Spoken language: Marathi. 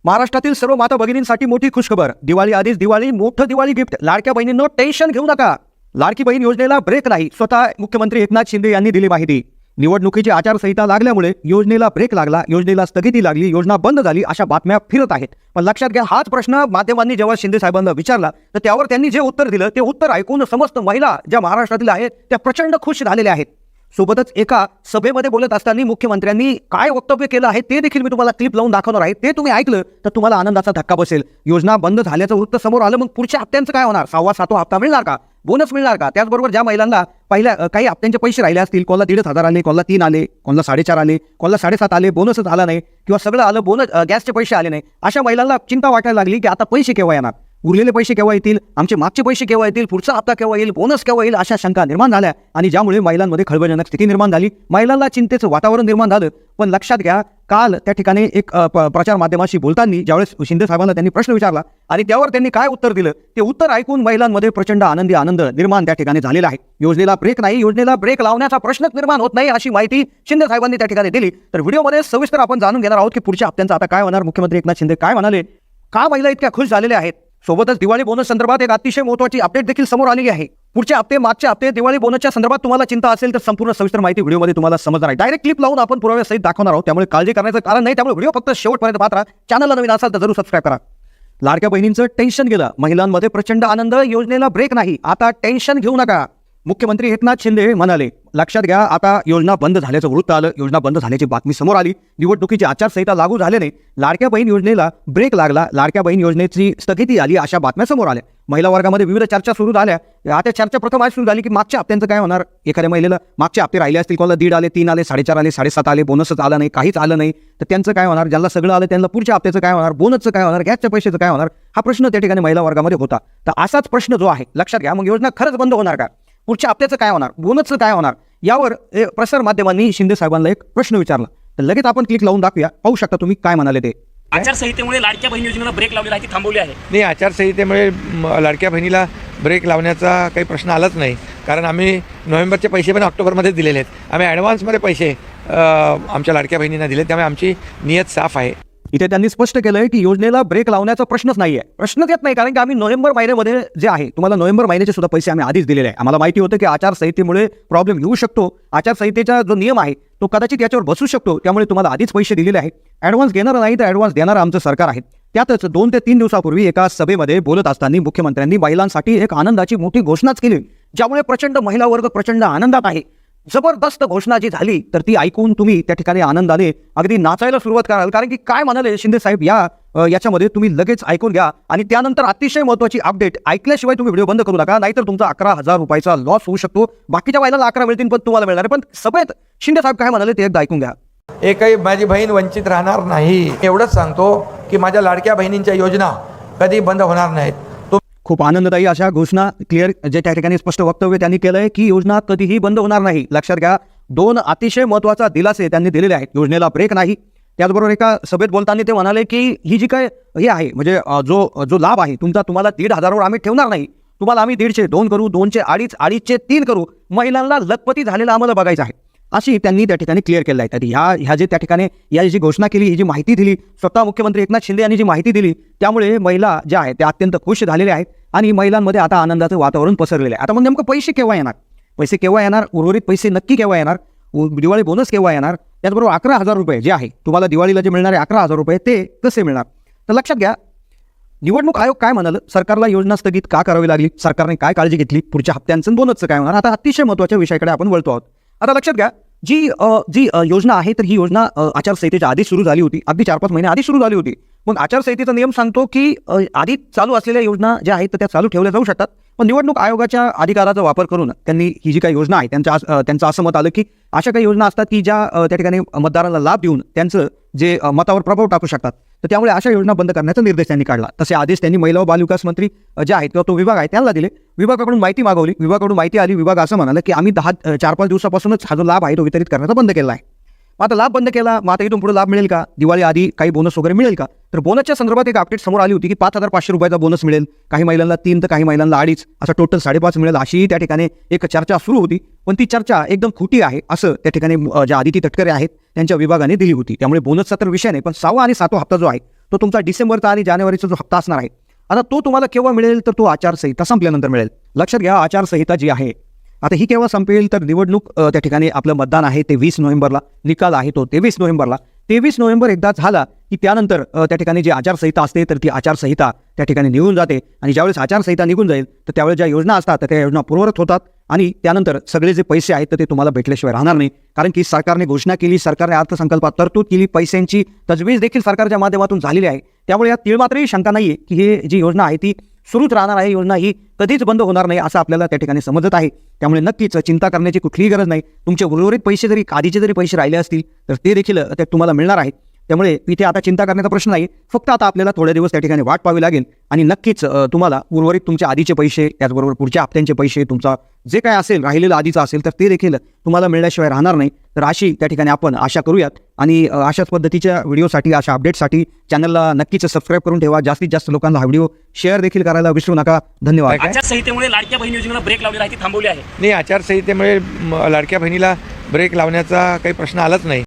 महाराष्ट्रातील सर्व माता भगिनींसाठी मोठी खुशखबर. दिवाळी आधीच दिवाळी, मोठं दिवाळी गिफ्ट. लाडक्या बहिणींनो टेन्शन घेऊ नका. लाडकी बहीण योजनेला ब्रेक नाही. स्वतः मुख्यमंत्री एकनाथ शिंदे यांनी दिली माहिती. निवडणुकीची आचारसंहिता लागल्यामुळे योजनेला ब्रेक लागला, योजनेला स्थगिती लागली, योजना बंद झाली अशा बातम्या फिरत आहेत. पण लक्षात घ्या, हाच प्रश्न माध्यमांनी जेव्हा शिंदे साहेबांना विचारला तर त्यावर त्यांनी जे उत्तर दिलं ते उत्तर ऐकून समस्त महिला ज्या महाराष्ट्रातील आहेत त्या प्रचंड खुश झालेल्या आहेत. सोबतच एका सभेमध्ये बोलत असताना मुख्यमंत्र्यांनी काय वक्तव्य केलं आहे ते देखील मी तुम्हाला क्लिप लावून दाखवणार आहे. ते तुम्ही ऐकलं तर तुम्हाला आनंदाचा धक्का बसेल. योजना बंद झाल्याचं वृत्त समोर आलं, मग पुढच्या हप्त्यांचं काय होणार? 6वा 7वा हप्ता मिळणार का? बोनस मिळणार का? त्याचबरोबर ज्या महिलांना पहिल्या काही हप्त्यांचे पैसे राहिले असतील, कोणाला 1,500 आले, कोणाला 3 आले, कोणाला 4.5 आले, कोणाला 7.5 आले, बोनसच आला नाही किंवा सगळं आलं, बोनस गॅसचे पैसे आले नाही, अशा महिलांना चिंता वाटायला लागली की आता पैसे केव्हा येणार, उरलेले पैसे केव्हा येतील, आमचे मागचे पैसे केव्हा येतील, पुढचा हप्ता केव्हा येईल, बोनस केव्हा येईल, अशा शंका निर्माण झाल्या आणि ज्यामुळे महिलांमध्ये खळबळजनक स्थिती निर्माण झाली. महिलांना चिंतेचं वातावरण निर्माण झालं. पण लक्षात घ्या, काल त्या ठिकाणी एक प्रचार माध्यमाशी बोलताना ज्यावेळेस शिंदे साहेबांना त्यांनी प्रश्न विचारला आणि त्यावर त्यांनी काय उत्तर दिलं ते उत्तर ऐकून महिलांमध्ये प्रचंड आनंद निर्माण त्या ठिकाणी झालेला आहे. योजनेला ब्रेक नाही, योजनेला ब्रेक लावण्याचा प्रश्नच निर्माण होत नाही अशी माहिती शिंदे साहेबांनी त्या ठिकाणी दिली. तर व्हिडिओमध्ये सविस्तर आपण जाणून घेणार आहोत की पुढच्या हप्त्यांचा आता काय होणार, मुख्यमंत्री एकनाथ शिंदे काय म्हणाले, का महिला इतक्या खुश झालेल्या आहेत. सोबतच दिवाळी बोनस संदर्भात एक अतिशय महत्त्वाची अपडेट देखील समोर आलेली आहे. पुढचे हप्ते, मागचे हप्ते, दिवाळी बोनसच्या संदर्भात तुम्हाला चिंता असेल तर संपूर्ण सविस्तर माहिती व्हिडिओमध्ये तुम्हाला समजणार आहे. डायरेक्ट क्लिप लावून आपण पुराव्यासहित दाखवणार आहोत, त्यामुळे काळजी करण्याचं कारण नाही. त्यामुळे व्हिडिओ फक्त शेवटपर्यंत पाहत राहा. चॅनलला नवीन असाल तर जरूर सबस्क्राईब करा. लाडक्या बहिणींचं टेन्शन गेलं, महिलांमध्ये प्रचंड आनंद. योजनेला ब्रेक नाही, आता टेन्शन घेऊ नका. मुख्यमंत्री एकनाथ शिंदे म्हणाले. लक्षात घ्या, आता योजना बंद झाल्याचं वृत्त आलं, योजना बंद झाल्याची बातमी समोर आली. निवडणुकीची आचारसंहिता लागू झाल्याने लाडक्या बहीण योजनेला ब्रेक लागला, लाडक्या बहीण योजनेची स्थगिती आली अशा बातम्या समोर आल्या. महिला वर्गामध्ये विविध चर्चा सुरू झाल्या. आता चर्चा प्रथम आज सुरू झाली की मागच्या हप्त्यांचं काय होणार. एखाद्या महिलेला मागचे हप्ते राहिले असतील, कोणाला 1.5 आले, 3 आले, 4.5 आले, 7.5 आले, बोनसच आला नाही, काहीच आलं नाही, तर त्यांचं काय होणार. ज्यांना सगळं आलं त्यांना पुढच्या हप्त्याचं काय होणार, बोनसचं काय होणार, गॅसच्या पैशाचं काय होणार, हा प्रश्न त्या ठिकाणी महिला वर्गामध्ये होता. तर असाच प्रश्न जो आहे, लक्षात घ्या, मग योजना खरंच बंद होणार का, पुढच्या हप्त्याचं काय होणार, बोनसचं काय होणार, यावर प्रसार माध्यमांनी शिंदे साहेबांना एक प्रश्न विचारला. तर लगेच आपण क्लिक लावून दाखवूया, पाहू शकता तुम्ही काय म्हणाले ते. आचारसंहितेमुळे लाडक्या बहीण योजनेला ब्रेक लावलेला आहे, ती थांबवली आहे. नाही, आचारसंहितेमुळे लाडक्या बहिणीला ब्रेक लावण्याचा काही प्रश्न आलाच नाही, कारण आम्ही नोव्हेंबरचे पैसे पण ऑक्टोबरमध्येच दिलेले आहेत. आम्ही ॲडव्हान्समध्ये पैसे आमच्या लाडक्या बहिणींना दिले, त्यामुळे आमची नियत साफ आहे. इथे त्यांनी स्पष्ट केलंय की योजनेला ब्रेक लावण्याचा प्रश्नच नाहीये, प्रश्नच येत नाही, कारण की आम्ही नोव्हेंबर महिन्यामध्ये जे आहे, तुम्हाला नोव्हेंबर महिन्याचे सुद्धा पैसे आम्ही आधीच दिलेले आहे. आम्हाला माहिती होतं की आचारसंहितेमुळे प्रॉब्लेम येऊ शकतो, आचारसंहितेचा जो नियम आहे तो कदाचित याच्यावर बसू शकतो, त्यामुळे तुम्हाला आधीच पैसे दिलेले आहेत. ॲडव्हान्स घेणार नाही तर ॲडव्हान्स देणारं आमचं सरकार आहे. त्यातच 2 ते 3 दिवसापूर्वी एका सभेमध्ये बोलत असताना मुख्यमंत्र्यांनी महिलांसाठी एक आनंदाची मोठी घोषणाच केली, ज्यामुळे प्रचंड महिला वर्ग प्रचंड आनंदात आहे. जबरदस्त घोषणा जी झाली तर ती ऐकून तुम्ही त्या ठिकाणी आनंदाने अगदी नाचायला सुरुवात कराल, कारण की काय म्हणाले शिंदे साहेब याच्यामध्ये तुम्ही लगेच ऐकून घ्या. आणि त्यानंतर अतिशय महत्त्वाची अपडेट ऐकल्याशिवाय तुम्ही व्हिडिओ बंद करू नका, नाहीतर तुमचा 11,000 रुपयाचा लॉस होऊ शकतो. बाकीच्या महिलांना 11 मिळतील पण तुम्हाला मिळणार आहे. पण सभेत शिंदे साहेब काय म्हणाले ते एकदा ऐकून घ्या. एकही माझी बहीण वंचित राहणार नाही, एवढंच सांगतो की माझ्या लाडक्या बहिणींच्या योजना कधी बंद होणार नाहीत. खूप आनंददायी अशा घोषणा, क्लिअर जे त्या ठिकाणी स्पष्ट वक्तव्य त्यांनी केलंय की योजना कधीही बंद होणार नाही. लक्षात घ्या, 2 अतिशय महत्त्वाचा दिलासे त्यांनी दिलेले आहेत. योजनेला ब्रेक नाही. त्याचबरोबर एका सभेत बोलताना ते म्हणाले की ही जी काय हे आहे, म्हणजे जो लाभ आहे तुम्हाला 1,500 वर आम्ही ठेवणार नाही, तुम्हाला आम्ही 150, 2 करू, 2चे 2.5, 2.5चे 3 करू, महिलांना लखपती झालेला आम्हाला बघायचं आहे, अशी त्यांनी त्या ठिकाणी क्लिअर केलं आहे. तर ह्या जे त्या ठिकाणी या जी घोषणा केली, ही जी माहिती दिली, स्वतः मुख्यमंत्री एकनाथ शिंदे यांनी जी माहिती दिली, त्यामुळे महिला ज्या आहेत त्या अत्यंत खुश झालेल्या आहेत आणि महिलांमध्ये आता आनंदाचं वातावरण पसरलेलं आहे. आता मग नेमकं पैसे केव्हा येणार, पैसे केव्हा येणार, उर्वरित पैसे नक्की केव्हा येणार, दिवाळी बोनस केव्हा येणार, त्याचबरोबर 11,000 रुपये जे आहे तुम्हाला दिवाळीला जे मिळणारे 11,000 रुपये ते कसे मिळणार. तर लक्षात घ्या, निवडणूक आयोग काय म्हणालं, सरकारला योजना स्थगित का करावी लागली, सरकारने काय काळजी घेतली, पुढच्या हप्त्यांचं बोनसचं काय होणार. आता अतिशय महत्त्वाच्या विषयाकडे आपण वळतो आहोत. आता लक्षात घ्या, जी योजना आहे तर ही योजना आचारसंहितेच्या आधी सुरू झाली होती, अगदी 4-5 महिने आधी सुरू झाली होती. मग आचारसंहितेचा नियम सांगतो की आधी चालू असलेल्या योजना ज्या आहेत तर त्या चालू ठेवल्या जाऊ शकतात. पण निवडणूक आयोगाच्या अधिकाराचा वापर करून त्यांनी ही जी काही योजना आहे त्यांचं असं मत आलं की अशा काही योजना असतात की ज्या त्या ठिकाणी मतदारांना लाभ देऊन त्यांचं जे मतावर प्रभाव टाकू शकतात, तर त्यामुळे अशा योजना बंद करण्याचा निर्देश त्यांनी काढला. तसे आदेश त्यांनी महिला व बालविकास मंत्री जे आहेत किंवा तो विभाग आहे त्यांना दिले. विभागाकडून माहिती मागवली, विभागाकडून माहिती आली, विभाग असं म्हणाला की आम्ही 4-5 दिवसापासूनच हा जो लाभ आहे तो वितरित करण्याचा बंद केला आहे. आता लाभ बंद केला, मग आता इथून पुढे लाभ मिळेल का, दिवाळी आधी काही बोनस वगैरे मिळेल का. तर बोनसच्या संदर्भात एक अपडेट समोर आली होती की 5,500 रुपयाचा बोनस मिळेल, काही महिलांना 3 तर काही महिलांना 2.5, असा टोटल 5.5 मिळेल, अशी त्या ठिकाणी एक चर्चा सुरू होती. पण ती चर्चा एकदम खोटी आहे असं त्या ठिकाणी ज्या आदिती तटकरे आहेत त्यांच्या विभागाने दिली होती. त्यामुळे बोनसचा तर विषय नाही, पण 6वा आणि 7वा हप्ता जो आहे तो तुमचा डिसेंबरचा आणि जानेवारीचा जो हप्ता असणार आहे. आता तो तुम्हाला केव्हा मिळेल तर तो आचारसंहिता संपल्यानंतर मिळेल. लक्षात घ्या, आचारसंहिता जी आहे आता ही केव्हा संपेल तर निवडणूक त्या ठिकाणी आपलं मतदान आहे ते 20 नोव्हेंबरला, निकाल आहे तो 23 नोव्हेंबरला. 23 नोव्हेंबर एकदा झाला की त्यानंतर त्या ठिकाणी जी आचारसंहिता असते तर ती आचारसंहिता त्या ठिकाणी निघून जाते आणि ज्यावेळेस आचारसंहिता निघून जाईल तर त्यावेळेस ज्या योजना असतात तर त्या योजना पूर्ववत होतात आणि त्यानंतर सगळे जे पैसे आहेत तर ते तुम्हाला भेटल्याशिवाय राहणार नाही. कारण की सरकारने घोषणा केली, सरकारने अर्थसंकल्पात तरतूद केली, पैशांची तजवीज देखील सरकारच्या माध्यमातून झालेली आहे. त्यामुळे या तिळमात्रही शंका नाही आहे की हे जी योजना आहे ती सुरूच राहणार आहे, योजना ही कधीच बंद होणार नाही असं आपल्याला त्या ठिकाणी समजत आहे. त्यामुळे नक्कीच चिंता करण्याची कुठलीही गरज नाही. तुमचे उर्वरित पैसे जरी आधीचे जरी पैसे राहिले असतील तर ते देखील ते तुम्हाला मिळणार आहेत. त्यामुळे इथे आता चिंता करण्याचा प्रश्न नाही, फक्त आता आपल्याला थोडे दिवस त्या ठिकाणी वाट पाहावी लागेल आणि नक्कीच तुम्हाला उर्वरित तुमच्या आधीचे पैसे, त्याचबरोबर पुढच्या हप्त्यांचे पैसे, तुमचा जे काय असेल राहिलेलं आधीचं असेल तर ते देखील तुम्हाला मिळण्याशिवाय राहणार नाही. तर अशी त्या ठिकाणी आपण आशा करूयात आणि अशाच पद्धतीच्या व्हिडिओसाठी, अशा अपडेटसाठी चॅनलला नक्कीच सबस्क्राईब करून ठेवा. जास्तीत जास्त लोकांना हा व्हिडिओ शेअर देखील करायला विसरू नका. धन्यवाद. आचारसंहितेमुळे लाडक्या बहीण योजनेला ब्रेक लावलेला आहे ती थांबवली आहे. नाही, आचारसंहितेमुळे लाडक्या बहिणीला ब्रेक लावण्याचा काही प्रश्न आलाच नाही.